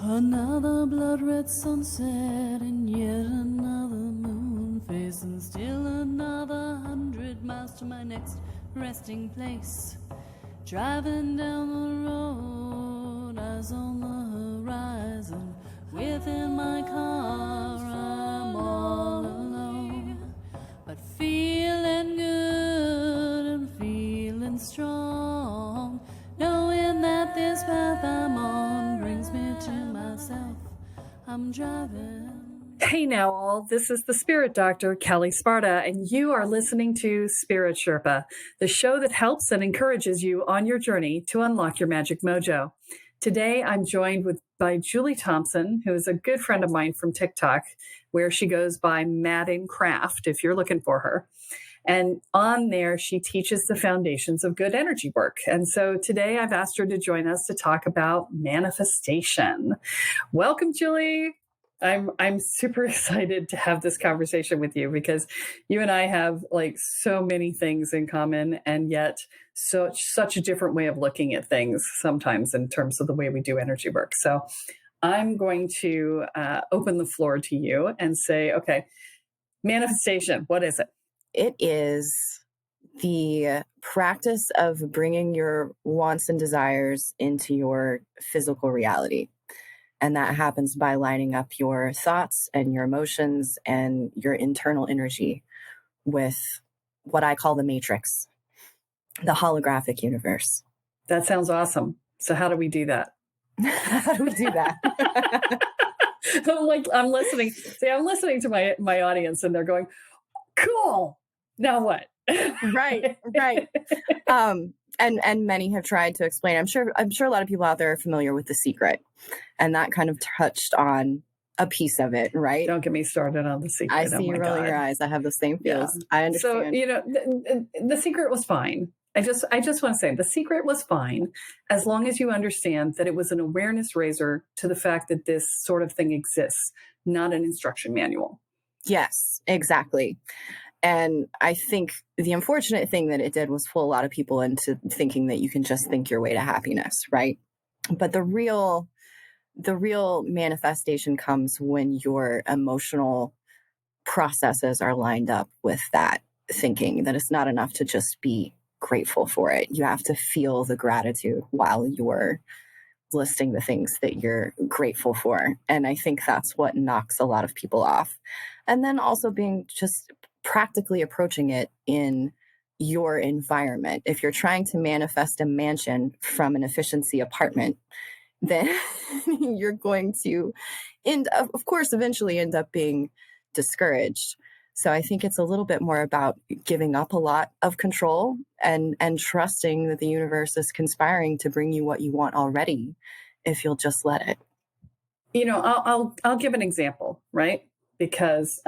Another blood-red sunset and yet another moon face, and still another 100 miles to my next resting place. Driving down the road, eyes on the horizon. Within my car, I'm all alone, but feeling good and feeling strong, knowing that this path I'm on brings me to myself. I'm driving. Hey now all, this is the Spirit Doctor, Kelle Sparta, and you are listening to Spirit Sherpa, the show that helps and encourages you on your journey to unlock your magic mojo. Today, I'm joined by Julie Thompson, who is a good friend of mine from TikTok, where she goes by Mad in Craft, if you're looking for her. And on there, she teaches the foundations of good energy work. And so today I've asked her to join us to talk about manifestation. Welcome, Julie. I'm super excited to have this conversation with you because you and I have like so many things in common, and yet such a different way of looking at things sometimes in terms of the way we do energy work. So I'm going to open the floor to you and say, okay, manifestation, what is it? It is the practice of bringing your wants and desires into your physical reality. And that happens by lining up your thoughts and your emotions and your internal energy with what I call the matrix, the holographic universe. That sounds awesome. So how do we do that? How do we do that? I'm listening. See, I'm listening to my audience, and they're going, "Cool. Now what?" Right. And many have tried to explain. I'm sure a lot of people out there are familiar with The Secret, and that kind of touched on a piece of it, right? Don't get me started on The Secret. I see you rolling your eyes. I have the same feels. Yeah. I understand. So, the Secret was fine. I just want to say The Secret was fine as long as you understand that it was an awareness raiser to the fact that this sort of thing exists, not an instruction manual. Yes, exactly. And I think the unfortunate thing that it did was pull a lot of people into thinking that you can just think your way to happiness, right? But the real manifestation comes when your emotional processes are lined up with that thinking, that it's not enough to just be grateful for it. You have to feel the gratitude while you're listing the things that you're grateful for. And I think that's what knocks a lot of people off. And then also being just practically approaching it in your environment. If you're trying to manifest a mansion from an efficiency apartment, then you're going to eventually end up being discouraged. So I think it's a little bit more about giving up a lot of control and trusting that the universe is conspiring to bring you what you want already, if you'll just let it. I'll give an example, right? Because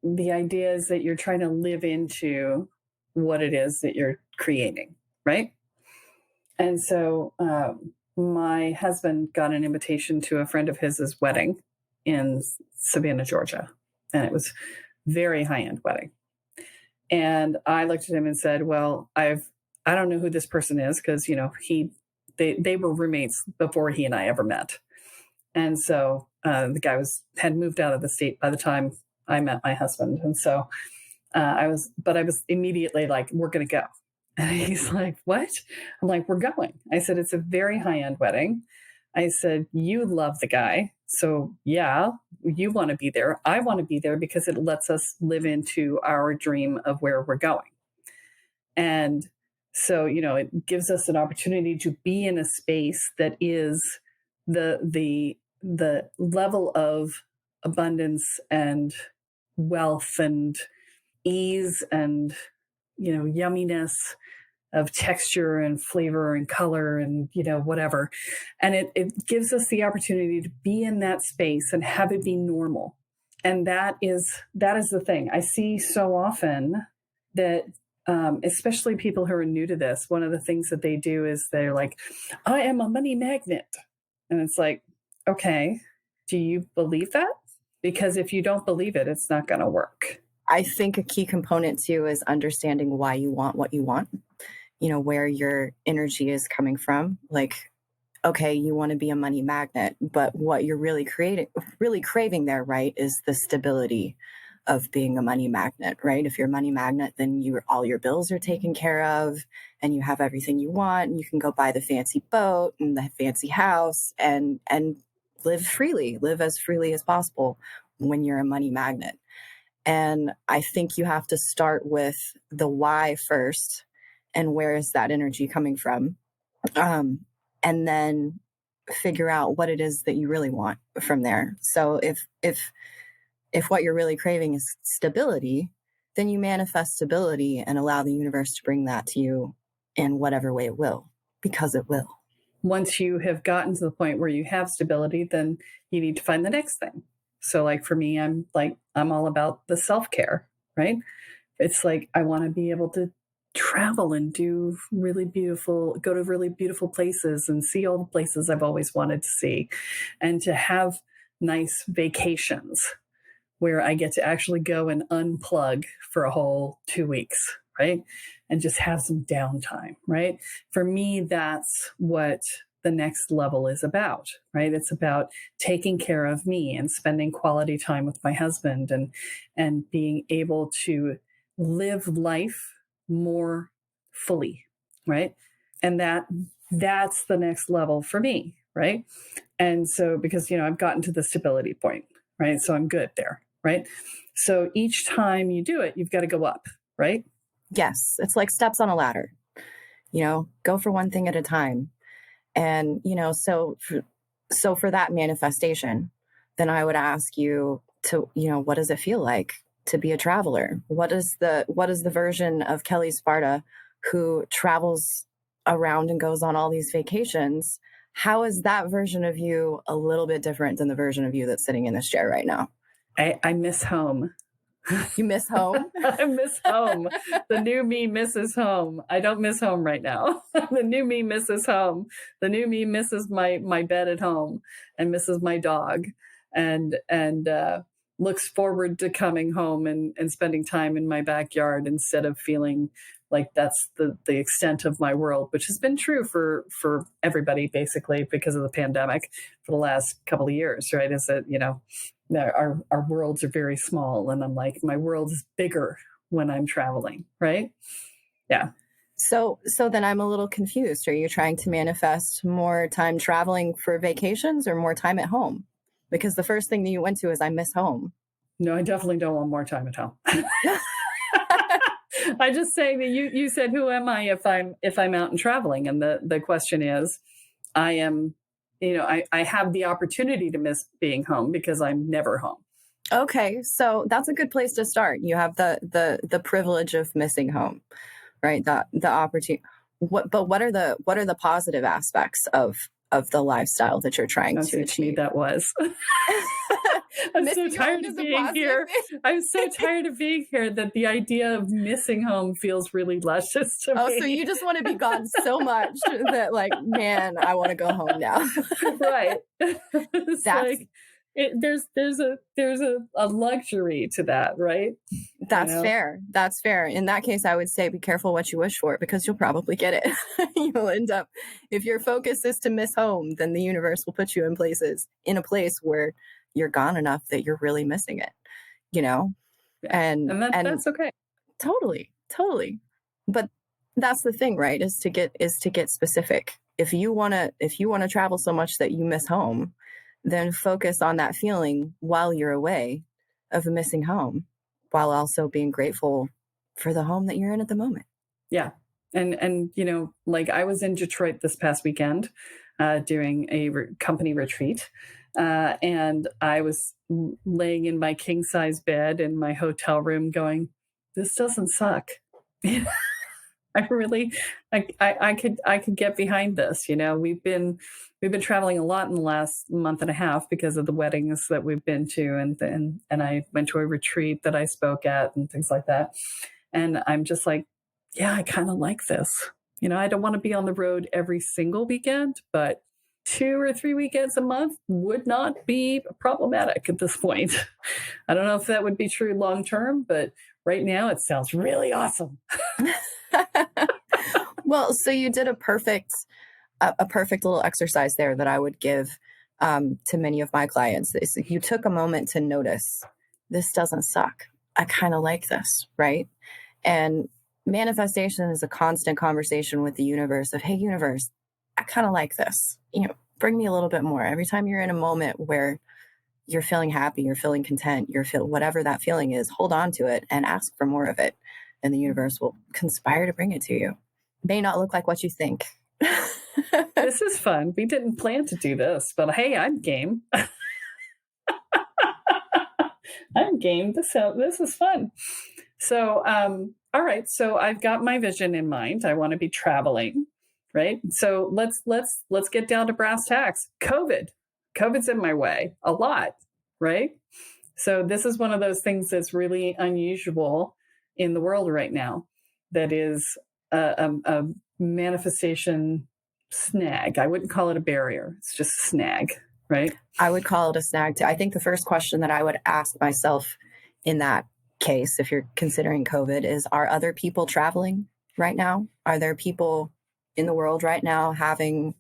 the idea is that you're trying to live into what it is that you're creating, right? And so my husband got an invitation to a friend of his wedding in Savannah, Georgia. And it was very high-end wedding. And I looked at him and said, well, I don't know who this person is because, they were roommates before he and I ever met. And so the guy had moved out of the state by the time I met my husband. And so I was immediately like, we're going to go. And he's like, what? I'm like, we're going. I said, it's a very high-end wedding. I said, you love the guy. So yeah, you want to be there. I want to be there because it lets us live into our dream of where we're going. And so, it gives us an opportunity to be in a space that is the level of abundance and wealth and ease and, yumminess of texture and flavor and color and, whatever. And it gives us the opportunity to be in that space and have it be normal. And that is the thing. I see so often that, especially people who are new to this, one of the things that they do is they're like, I am a money magnet. And it's like, okay, do you believe that? Because if you don't believe it, it's not going to work. I think a key component too is understanding why you want what you want, where your energy is coming from. Like, okay, you want to be a money magnet, but what you're really craving there, right, is the stability of being a money magnet, right? If you're a money magnet, then all your bills are taken care of and you have everything you want, and you can go buy the fancy boat and the fancy house and live as freely as possible when you're a money magnet. And I think you have to start with the why first, and where is that energy coming from? And then figure out what it is that you really want from there. So if what you're really craving is stability, then you manifest stability and allow the universe to bring that to you in whatever way it will, because it will. Once you have gotten to the point where you have stability, then you need to find the next thing. So like for me, I'm all about the self-care, right? It's like, I want to be able to travel and go to really beautiful places and see all the places I've always wanted to see, and to have nice vacations where I get to actually go and unplug for a whole 2 weeks, right? And just have some downtime, right? For me, that's what the next level is about, right? It's about taking care of me and spending quality time with my husband, and being able to live life more fully, right? And that's the next level for me, right? And so, because, I've gotten to the stability point, right? So I'm good there, right? So each time you do it, you've got to go up, right? Yes. It's like steps on a ladder, go for one thing at a time. And, so for that manifestation, then I would ask you to, what does it feel like to be a traveler? What is the version of Kelle Sparta who travels around and goes on all these vacations? How is that version of you a little bit different than the version of you that's sitting in this chair right now? I miss home. You miss home? I miss home. The new me misses home. I don't miss home right now. The new me misses home. The new me misses my bed at home and misses my dog, and looks forward to coming home and spending time in my backyard, instead of feeling like that's the extent of my world, which has been true for everybody, basically, because of the pandemic for the last couple of years, right? Is that, our worlds are very small, and I'm like, my world is bigger when I'm traveling, right? Yeah. So then I'm a little confused. Are you trying to manifest more time traveling for vacations or more time at home? Because the first thing that you went to is, I miss home. No, I definitely don't want more time at home. I just say that you said, who am I if I'm out and traveling? And the question is, I am, I have the opportunity to miss being home because I'm never home. Okay, so that's a good place to start. You have the privilege of missing home, right? The opportunity. What are the positive aspects of the lifestyle that you're trying to achieve? That was. I'm so tired of being here. I'm so tired of being here that the idea of missing home feels really luscious to me. Oh, so you just want to be gone so much that, like, man, I want to go home now. Right. There's a luxury to that, right? That's fair. That's fair. In that case, I would say be careful what you wish for, because you'll probably get it. You'll end up, if your focus is to miss home, then the universe will put you in a place where you're gone enough that you're really missing it, Yeah. and that's okay. Totally. But that's the thing, right? Is to get specific. If you want to travel so much that you miss home, then focus on that feeling while you're away of missing home, while also being grateful for the home that you're in at the moment. Yeah. And like, I was in Detroit this past weekend doing a company retreat. And I was laying in my king size bed in my hotel room going, this doesn't suck. I could get behind this. We've been traveling a lot in the last month and a half because of the weddings that we've been to, and I went to a retreat that I spoke at and things like that. And I'm just like, yeah, I kind of like this. I don't want to be on the road every single weekend, but 2 or 3 weekends a month would not be problematic at this point. I don't know if that would be true long term, but right now it sounds really awesome. Well, so you did a perfect a perfect little exercise there that I would give to many of my clients is you took a moment to notice, this doesn't suck. I kind of like this, right? And manifestation is a constant conversation with the universe of, hey, universe, I kind of like this. Bring me a little bit more. Every time you're in a moment where you're feeling happy, you're feeling content, whatever that feeling is, hold on to it and ask for more of it. And the universe will conspire to bring it to you. It may not look like what you think. This is fun. We didn't plan to do this, but hey, I'm game. I'm game. This is fun. So, all right. So I've got my vision in mind. I want to be traveling, right? So let's get down to brass tacks. COVID's in my way a lot, right? So this is one of those things that's really unusual in the world right now. That is a manifestation snag. I wouldn't call it a barrier. It's just a snag, right? I would call it a snag too. I think the first question that I would ask myself in that case, if you're considering COVID, is, are other people traveling right now? Are there people in the world right now having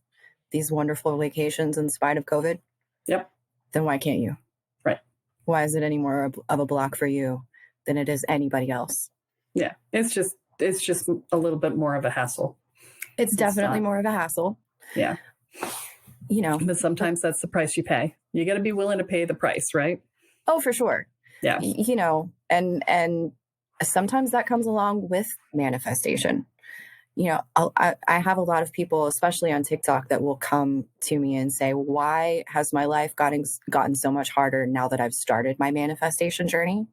these wonderful vacations in spite of COVID? Yep. Then why can't you? Right. Why is it any more of a block for you than it is anybody else? Yeah. It's just a little bit more of a hassle. It's definitely more of a hassle. Yeah. But sometimes that's the price you pay. You got to be willing to pay the price, right? Oh, for sure. Yeah. And sometimes that comes along with manifestation. I have a lot of people, especially on TikTok, that will come to me and say, why has my life gotten so much harder now that I've started my manifestation journey?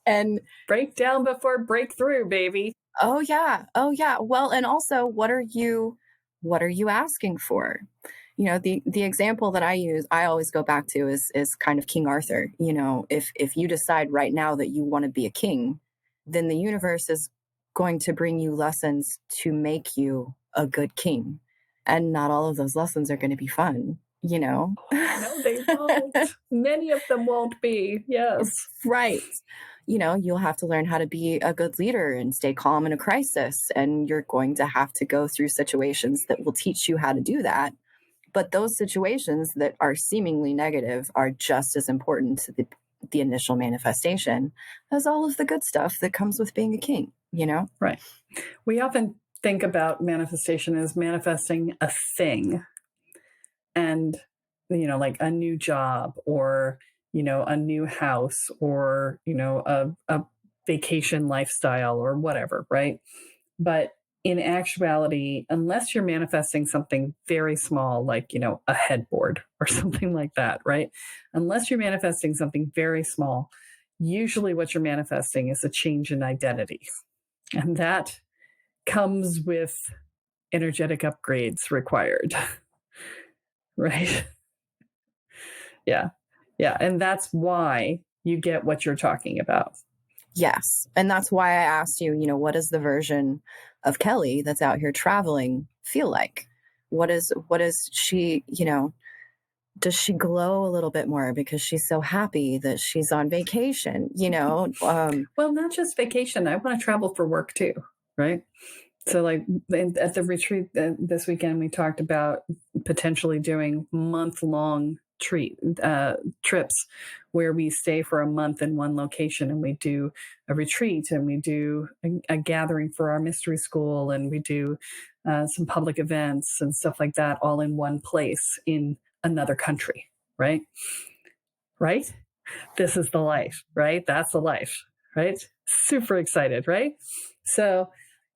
And breakdown before breakthrough, baby. Oh yeah. Well, and also, what are you asking for? The example that I always go back to is kind of King Arthur. If you decide right now that you want to be a king, then the universe is going to bring you lessons to make you a good king. And not all of those lessons are going to be fun, No, they won't. Many of them won't be. Yes. Right. You'll have to learn how to be a good leader and stay calm in a crisis. And you're going to have to go through situations that will teach you how to do that. But those situations that are seemingly negative are just as important to the initial manifestation as all of the good stuff that comes with being a king, Right. We often think about manifestation as manifesting a thing. And, like a new job or, a new house or, a vacation lifestyle or whatever, right? But in actuality, unless you're manifesting something very small, like, a headboard or something like that, right? Unless you're manifesting something very small, usually what you're manifesting is a change in identity. And that comes with energetic upgrades required, right? Yeah. And that's why you get what you're talking about. Yes. And that's why I asked you, what does the version of Kelle that's out here traveling feel like? What is she, does she glow a little bit more because she's so happy that she's on vacation, Well, not just vacation. I want to travel for work too, right? So like at the retreat this weekend, we talked about potentially doing month-long trips where we stay for a month in one location and we do a retreat and we do a gathering for our mystery school and we do some public events and stuff like that all in one place in another country, right? Right? This is the life, right? That's the life, right? Super excited, right? So,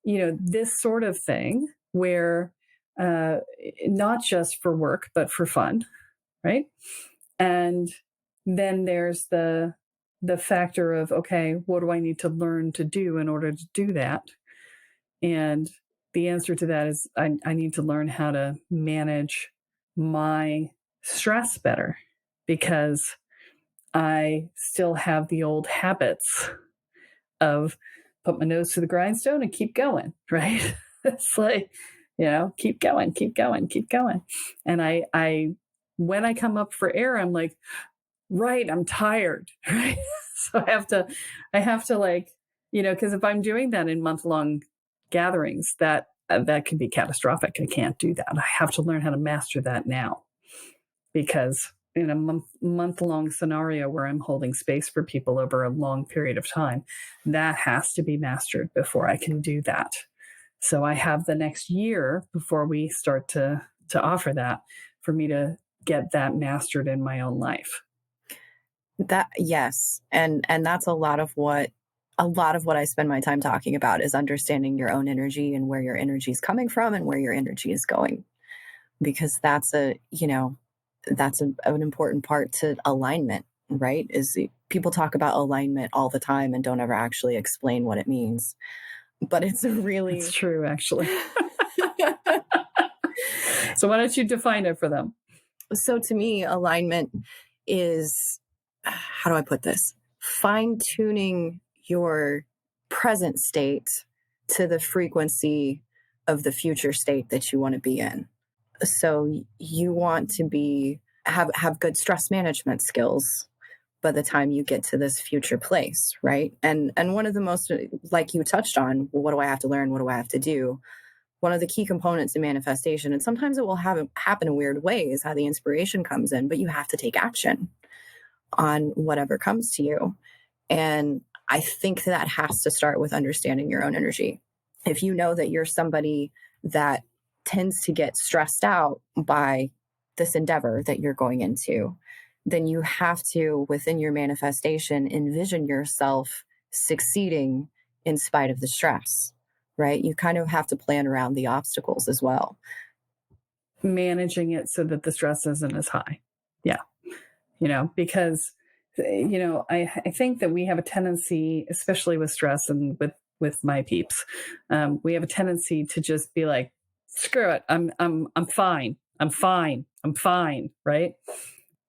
this sort of thing where not just for work, but for fun, right? And then there's the factor of, okay, what do I need to learn to do in order to do that? And the answer to that is I need to learn how to manage my stress better because I still have the old habits of put my nose to the grindstone and keep going, right? It's like, keep going. And I when I come up for air, I'm like, right, I'm tired, right? So I have to like, because if I'm doing that in month-long gatherings, that that could be catastrophic. I can't do that. I have to learn how to master that now, because in a month-long scenario where I'm holding space for people over a long period of time, that has to be mastered before I can do that. So I have the next year before we start to offer that, for me to get that mastered in my own life. That, yes. And that's a lot of what I spend my time talking about, is understanding your own energy and where your energy is coming from and where your energy is going. Because that's an important part to alignment, right? Is people talk about alignment all the time and don't ever actually explain what it means. But it's It's true, actually. So why don't you define it for them? So to me, alignment is, how do I put this? Fine-tuning your present state to the frequency of the future state that you want to be in. So you want to have good stress management skills by the time you get to this future place, right? And one of the most, like you touched on, what do I have to learn? What do I have to do? One of the key components in manifestation, and sometimes it will happen in weird ways, how the inspiration comes in, but you have to take action on whatever comes to you. And I think that has to start with understanding your own energy. If you know that you're somebody that tends to get stressed out by this endeavor that you're going into, then you have to, within your manifestation, envision yourself succeeding in spite of the stress, right? You kind of have to plan around the obstacles as well. Managing it so that the stress isn't as high. Yeah. Because, I think that we have a tendency, especially with stress and with my peeps, we have a tendency to just be like, screw it. I'm fine. I'm fine. I'm fine. Right.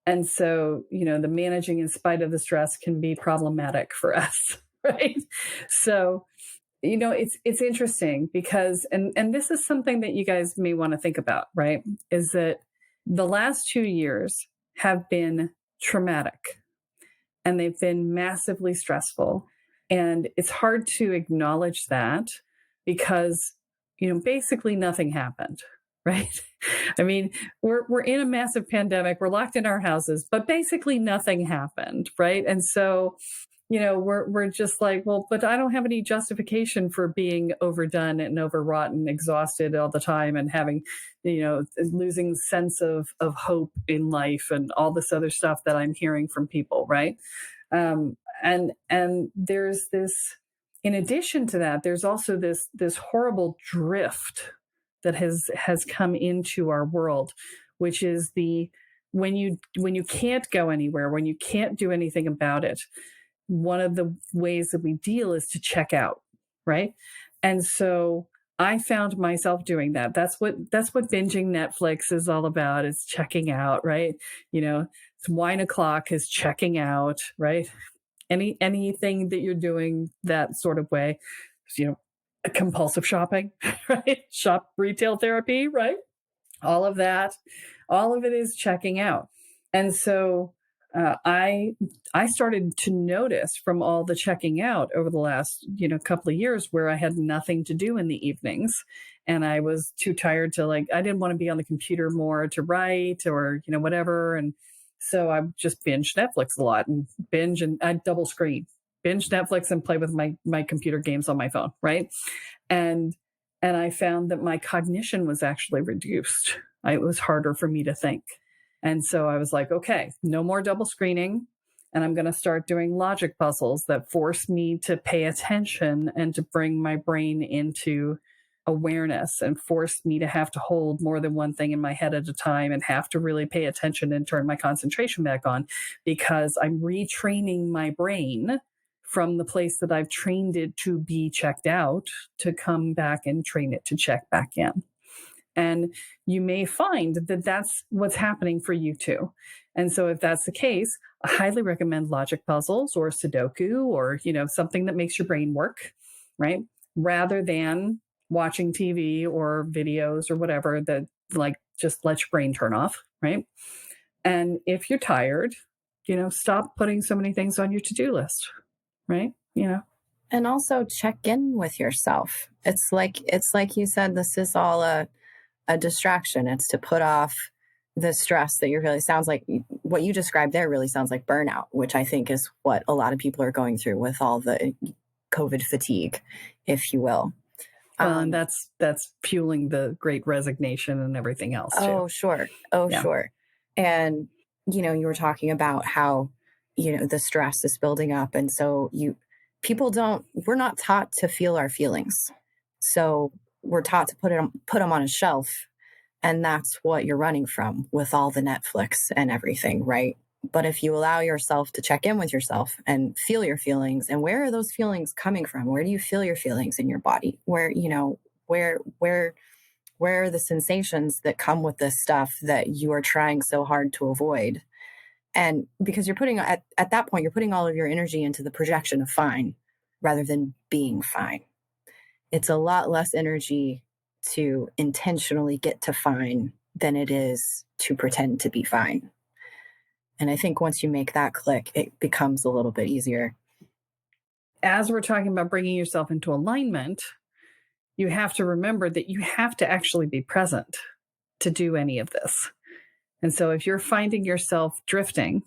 And so, the managing in spite of the stress can be problematic for us. Right. So, it's interesting because, and this is something that you guys may want to think about, right? Is that the last 2 years have been traumatic and they've been massively stressful. And it's hard to acknowledge that because, basically nothing happened, right? I mean, we're in a massive pandemic, we're locked in our houses, but basically nothing happened, right? And so, we're just like, well, but I don't have any justification for being overdone and overwrought and exhausted all the time and having, losing sense of hope in life and all this other stuff that I'm hearing from people, right? And there's this, in addition to that, there's also this horrible drift that has come into our world, which is when you can't go anywhere, when you can't do anything about it, one of the ways that we deal is to check out, right? And so I found myself doing that. That's what binging Netflix is all about, is checking out, right? It's wine o'clock is checking out, right? Anything that you're doing that sort of way, compulsive shopping, right? Shop retail therapy, right? All of it is checking out. And so I started to notice from all the checking out over the last, couple of years, where I had nothing to do in the evenings and I was too tired to, I didn't want to be on the computer more to write or, whatever. And so I just binge Netflix a lot and I double screen, binge Netflix and play with my computer games on my phone. Right. And I found that my cognition was actually reduced. It was harder for me to think. And so I was like, okay, no more double screening. And I'm going to start doing logic puzzles that force me to pay attention and to bring my brain into awareness and force me to have to hold more than one thing in my head at a time and have to really pay attention and turn my concentration back on, because I'm retraining my brain from the place that I've trained it to be checked out to come back and train it to check back in. And you may find that that's what's happening for you too. And so if that's the case, I highly recommend logic puzzles or Sudoku or, something that makes your brain work, right? Rather than watching TV or videos or whatever that just let your brain turn off, right? And if you're tired, stop putting so many things on your to-do list, right? And also check in with yourself. It's like you said, this is all a distraction. It's to put off the stress that you're really, sounds like what you described there really sounds like burnout, which I think is what a lot of people are going through with all the COVID fatigue, if you will. Well, and that's fueling the great resignation and everything else too. Oh, sure. Oh, Yeah. sure. And, you know, you were talking about how, you know, the stress is building up. And so we're not taught to feel our feelings. So we're taught to put them on a shelf. And that's what you're running from with all the Netflix and everything, right? But if you allow yourself to check in with yourself and feel your feelings, and where are those feelings coming from? Where do you feel your feelings in your body? Where, you know, where are the sensations that come with this stuff that you are trying so hard to avoid? And because you're putting, at that point, you're putting all of your energy into the projection of fine rather than being fine. It's a lot less energy to intentionally get to fine than it is to pretend to be fine. And I think once you make that click, it becomes a little bit easier. As we're talking about bringing yourself into alignment, you have to remember that you have to actually be present to do any of this. And so if you're finding yourself drifting,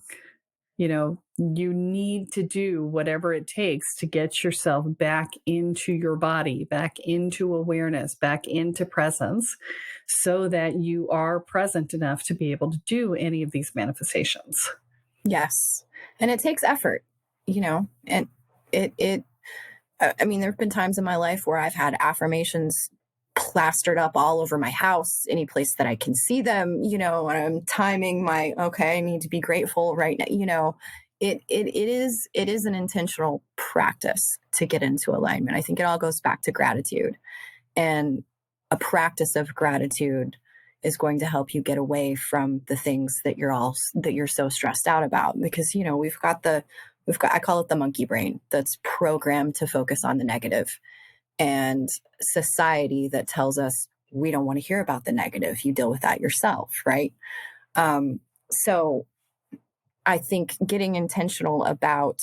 you know, you need to do whatever it takes to get yourself back into your body, back into awareness, back into presence, so that you are present enough to be able to do any of these manifestations. Yes. And it takes effort, you know, and I mean, there have been times in my life where I've had affirmations plastered up all over my house, any place that I can see them, you know, and I'm timing okay, I need to be grateful right now. You know, it is an intentional practice to get into alignment. I think it all goes back to gratitude, and a practice of gratitude is going to help you get away from the things that you're so stressed out about, because, you know, I call it the monkey brain that's programmed to focus on the negative, and society that tells us we don't want to hear about the negative. You deal with that yourself, right? So I think getting intentional about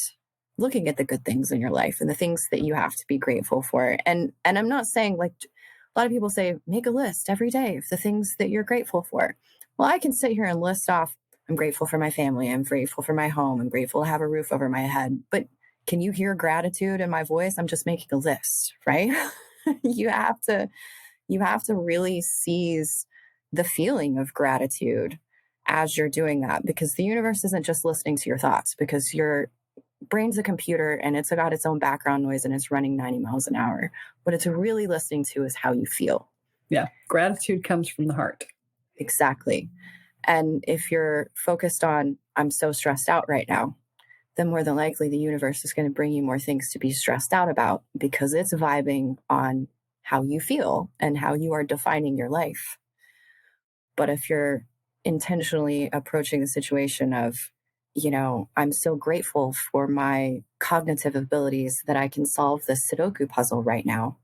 looking at the good things in your life and the things that you have to be grateful for. And I'm not saying, like, a lot of people say, make a list every day of the things that you're grateful for. Well, I can sit here and list off, I'm grateful for my family, I'm grateful for my home, I'm grateful to have a roof over my head. But can you hear gratitude in my voice? I'm just making a list, right? You have to really seize the feeling of gratitude as you're doing that, because the universe isn't just listening to your thoughts, because your brain's a computer and it's got its own background noise and it's running 90 miles an hour. What it's really listening to is how you feel. Yeah. Gratitude comes from the heart. Exactly. And if you're focused on, I'm so stressed out right now, then more than likely the universe is going to bring you more things to be stressed out about, because it's vibing on how you feel and how you are defining your life. But if you're intentionally approaching the situation of, you know, I'm so grateful for my cognitive abilities that I can solve this Sudoku puzzle right now,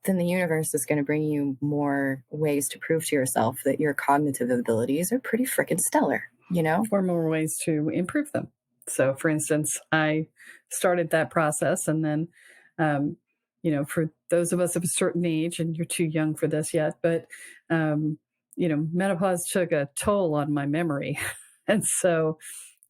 then the universe is going to bring you more ways to prove to yourself that your cognitive abilities are pretty freaking stellar, you know? Or more ways to improve them. So, for instance, I started that process, and then, you know, for those of us of a certain age, and you're too young for this yet, but, you know, menopause took a toll on my memory. And so,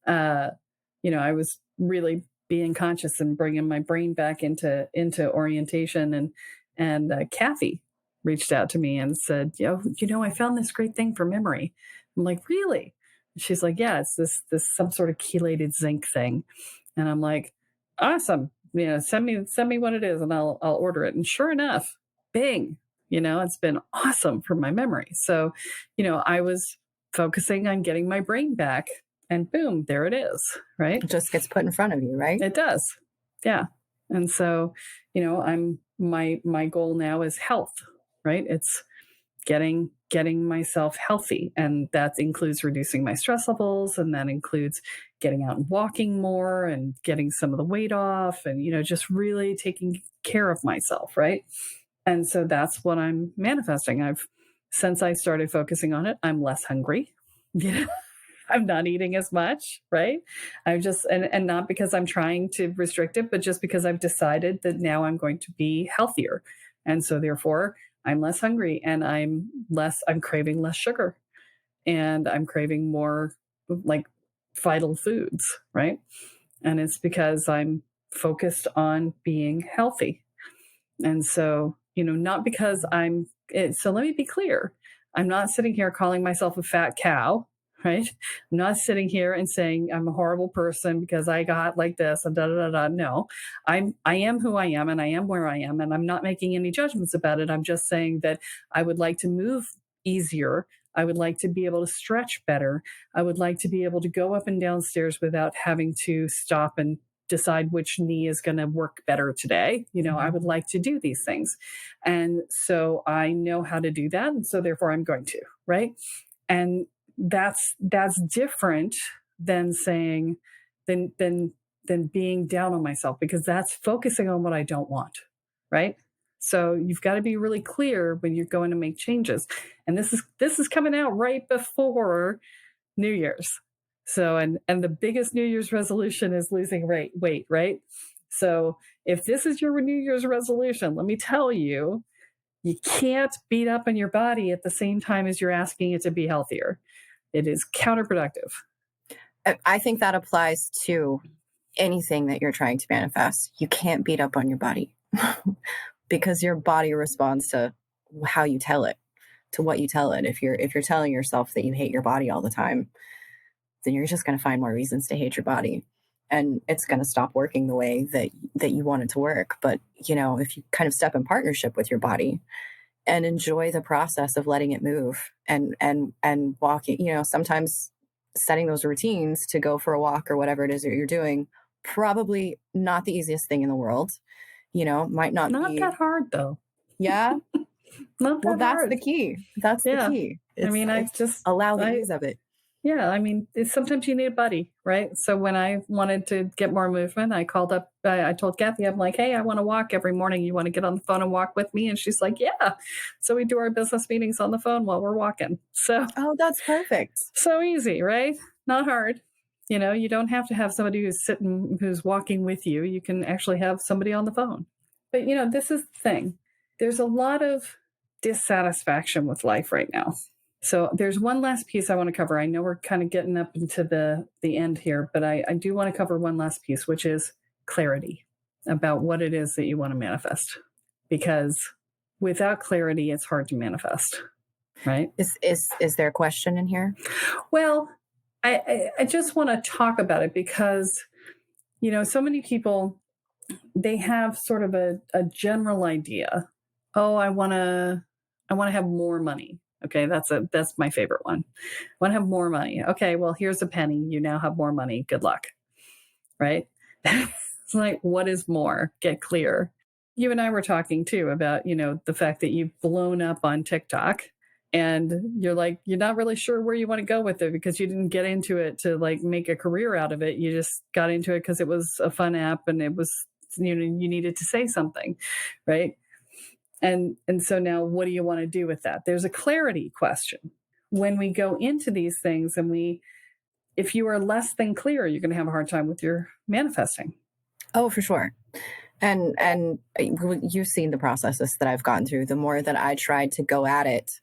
you know, I was really being conscious and bringing my brain back into orientation. And Kathy reached out to me and said, you know, I found this great thing for memory. I'm like, really? She's like, yeah, it's this some sort of chelated zinc thing. And I'm like, awesome. You know, send me what it is and I'll order it. And sure enough, bing, you know, it's been awesome for my memory. So, you know, I was focusing on getting my brain back, and boom, there it is, right? It just gets put in front of you, right? It does. Yeah. And so, you know, my goal now is health, right? It's getting myself healthy, and that includes reducing my stress levels, and that includes getting out and walking more and getting some of the weight off, and, you know, just really taking care of myself, right? And so that's what I'm manifesting. Since I started focusing on it, I'm less hungry. You know? I'm not eating as much, right? I'm just, and not because I'm trying to restrict it, but just because I've decided that now I'm going to be healthier. And so therefore I'm less hungry and I'm craving less sugar and I'm craving more like vital foods, right? And it's because I'm focused on being healthy. And so, not because so let me be clear. I'm not sitting here calling myself a fat cow, right? I'm not sitting here and saying I'm a horrible person because I got like this and da da da da. No, I am who I am and I am where I am, and I'm not making any judgments about it. I'm just saying that I would like to move easier. I would like to be able to stretch better. I would like to be able to go up and down stairs without having to stop and decide which knee is going to work better today. I would like to do these things. And so I know how to do that. And so therefore I'm going to, right? And that's different than saying, than being down on myself, because that's focusing on what I don't want, right? So you've got to be really clear when you're going to make changes. And this is coming out right before New Year's. So, and the biggest New Year's resolution is losing weight, right? So if this is your New Year's resolution, let me tell you, you can't beat up on your body at the same time as you're asking it to be healthier. It is counterproductive. I think that applies to anything that you're trying to manifest. You can't beat up on your body because your body responds to how you tell it, to what you tell it. If you're telling yourself that you hate your body all the time, then you're just going to find more reasons to hate your body, and it's going to stop working the way that you want it to work. But, if you kind of step in partnership with your body and enjoy the process of letting it move and walking, sometimes setting those routines to go for a walk or whatever it is that you're doing, probably not the easiest thing in the world, might not be that hard though. Yeah. Not that that's hard. the key. That's the key. I just allow the ease of it. Yeah, sometimes you need a buddy, right? So when I wanted to get more movement, I called up, I told Kathy, I'm like, hey, I want to walk every morning. You want to get on the phone and walk with me? And she's like, yeah. So we do our business meetings on the phone while we're walking. So, oh, that's perfect. So easy, right? Not hard. You don't have to have somebody who's walking with you. You can actually have somebody on the phone. But, this is the thing. There's a lot of dissatisfaction with life right now. So there's one last piece I want to cover. I know we're kind of getting up into the end here, but I do want to cover one last piece, which is clarity about what it is that you want to manifest. Because without clarity, it's hard to manifest, right? Is there a question in here? Well, I just want to talk about it because, so many people, they have sort of a general idea. Oh, I want to have more money. Okay, that's my favorite one. I want to have more money. Okay, well, here's a penny. You now have more money. Good luck. Right? It's like, what is more? Get clear. You and I were talking too about, the fact that you've blown up on TikTok and you're not really sure where you want to go with it because you didn't get into it to make a career out of it. You just got into it because it was a fun app and it was, you needed to say something, right? And so now what do you want to do with that? There's a clarity question. When we go into these things and if you are less than clear, you're going to have a hard time with your manifesting. Oh, for sure. And you've seen the processes that I've gone through. The more that I tried to go at it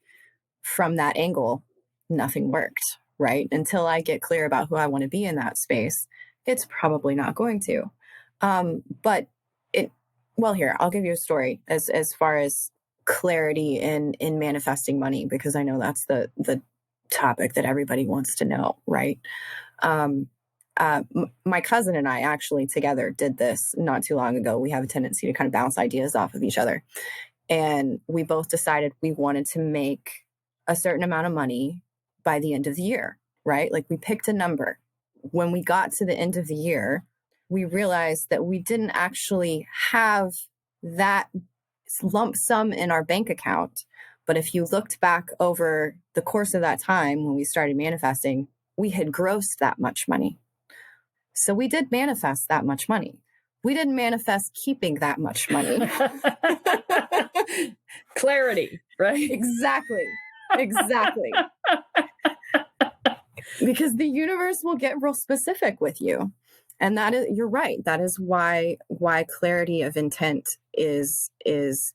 from that angle, nothing worked, right? Until I get clear about who I want to be in that space, it's probably not going to. Well, here, I'll give you a story as far as clarity in manifesting money, because I know that's the topic that everybody wants to know, right? My cousin and I actually together did this not too long ago. We have a tendency to kind of bounce ideas off of each other. And we both decided we wanted to make a certain amount of money by the end of the year, right? We picked a number. When we got to the end of the year, we realized that we didn't actually have that lump sum in our bank account. But if you looked back over the course of that time when we started manifesting, we had grossed that much money. So we did manifest that much money. We didn't manifest keeping that much money. Clarity, right? Exactly. Because the universe will get real specific with you. And that is, you're right. That is why clarity of intent is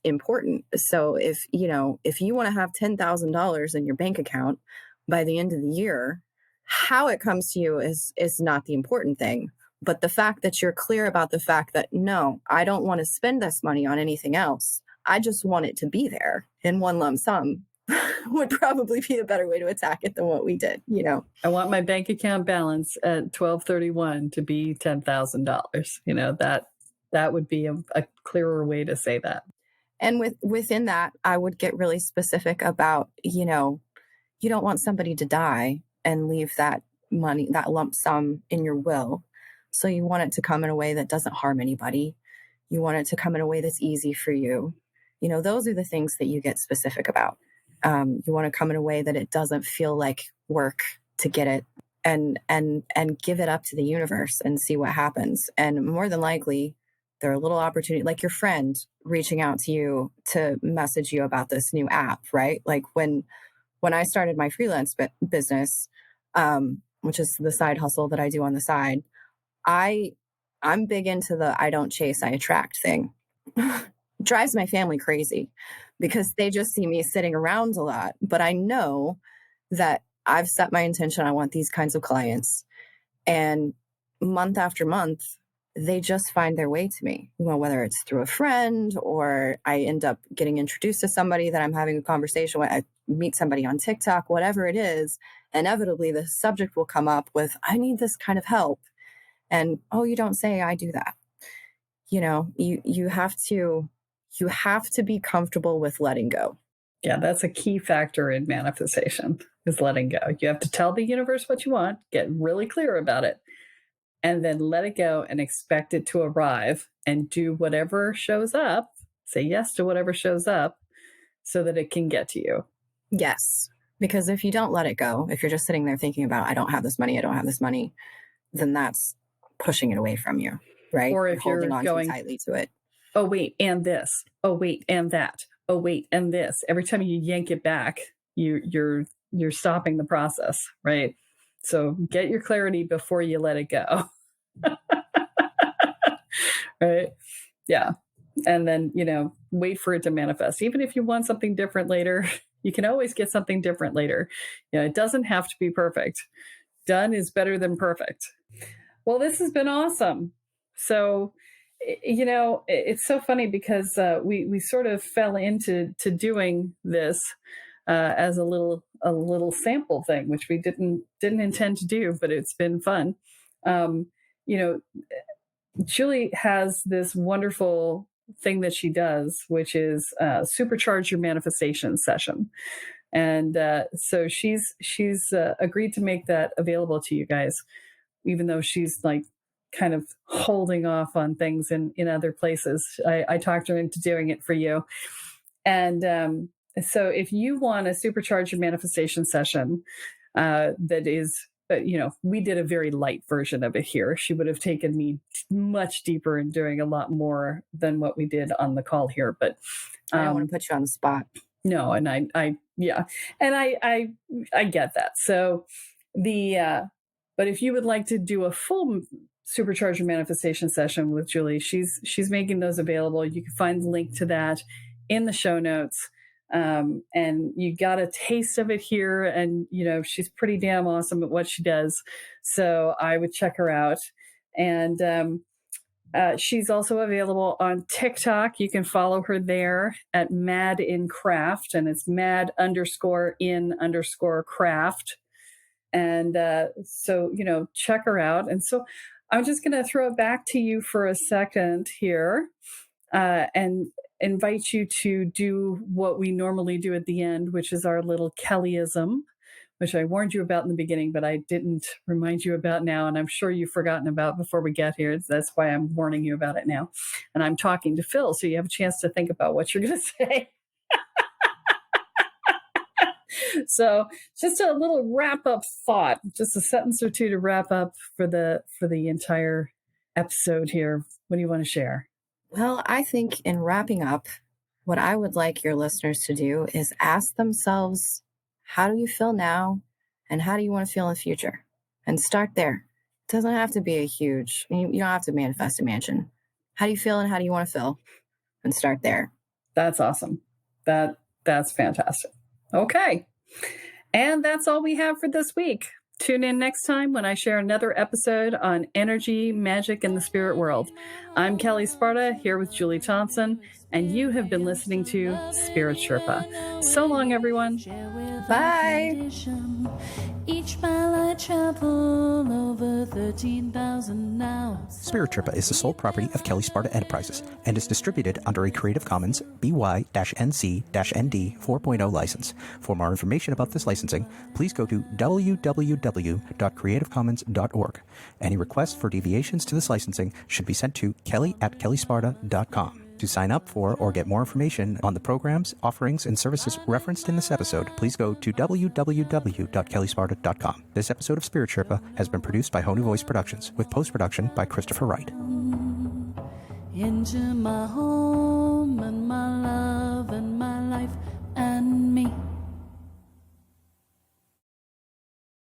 important. So if you want to have $10,000 in your bank account by the end of the year, how it comes to you is not the important thing. But the fact that you're clear about the fact that, no, I don't want to spend this money on anything else. I just want it to be there in one lump sum would probably be a better way to attack it than what we did. I want my bank account balance at 12/31 to be $10,000. That would be a clearer way to say that. And within that, I would get really specific about, you don't want somebody to die and leave that money, that lump sum in your will. So you want it to come in a way that doesn't harm anybody. You want it to come in a way that's easy for you. Those are the things that you get specific about. You want to come in a way that it doesn't feel like work to get it, and give it up to the universe and see what happens. And more than likely, there are little opportunities, like your friend reaching out to you to message you about this new app, right? Like when I started my freelance business, which is the side hustle that I do on the side, I'm big into the I don't chase, I attract thing. Drives my family crazy because they just see me sitting around a lot. But I know that I've set my intention. I want these kinds of clients. And month after month, they just find their way to me. Whether it's through a friend or I end up getting introduced to somebody that I'm having a conversation with, I meet somebody on TikTok, whatever it is, inevitably the subject will come up with, I need this kind of help. And, oh, you don't say I do that. You have to be comfortable with letting go. Yeah, that's a key factor in manifestation, is letting go. You have to tell the universe what you want, get really clear about it, and then let it go and expect it to arrive and do whatever shows up. Say yes to whatever shows up so that it can get to you. Yes. Because if you don't let it go, if you're just sitting there thinking about, I don't have this money, then that's pushing it away from you, right? Or if you're holding on going too tightly to it. Oh, wait, and this. Oh, wait, and that. Oh, wait, and this. Every time you yank it back, you're stopping the process, right? So get your clarity before you let it go. Right? Yeah. And then, wait for it to manifest. Even if you want something different later, you can always get something different later. It doesn't have to be perfect. Done is better than perfect. Well, this has been awesome. So, it's so funny because we sort of fell into doing this as a little sample thing, which we didn't intend to do, but it's been fun. Julie has this wonderful thing that she does, which is supercharge your manifestation session. And so she's agreed to make that available to you guys, even though she's like kind of holding off on things in other places. I talked her into doing it for you. And so if you want to supercharge your manifestation session, that is, we did a very light version of it here. She would have taken me much deeper in doing a lot more than what we did on the call here. But I don't want to put you on the spot. No, and I get that. So but if you would like to do a full supercharger manifestation session with Julie, she's making those available. You can find the link to that in the show notes. And you got a taste of it here, and she's pretty damn awesome at what she does. So I would check her out. And she's also available on TikTok. You can follow her there at Mad in Craft, and it's mad_in_craft. And so, check her out. And so I'm just going to throw it back to you for a second here and invite you to do what we normally do at the end, which is our little Kellyism, which I warned you about in the beginning, but I didn't remind you about now. And I'm sure you've forgotten about before we get here. That's why I'm warning you about it now. And I'm talking to Phil, so you have a chance to think about what you're going to say. So just a little wrap up thought, just a sentence or two to wrap up for the entire episode here. What do you want to share? Well, I think in wrapping up, what I would like your listeners to do is ask themselves, how do you feel now? And how do you want to feel in the future? And start there. It doesn't have to be a huge, you don't have to manifest a mansion. How do you feel and how do you want to feel? And start there. That's awesome. That's fantastic. Okay. And that's all we have for this week. Tune in next time when I share another episode on energy, magic, and the spirit world. I'm Kelle Sparta, here with Julie Thompson, and you have been listening to Spirit Sherpa. So long, everyone. Bye. Each mile I travel over 13,000 now. Spirit Sherpa is the sole property of Kelle Sparta Enterprises and is distributed under a Creative Commons BY-NC-ND 4.0 license. For more information about this licensing, please go to www.creativecommons.org. Any requests for deviations to this licensing should be sent to kelly@kellesparta.com. To sign up for or get more information on the programs, offerings, and services referenced in this episode, please go to www.kellesparta.com. This episode of Spirit Sherpa has been produced by Honu Voice Productions, with post-production by Christopher Wright. Into my home.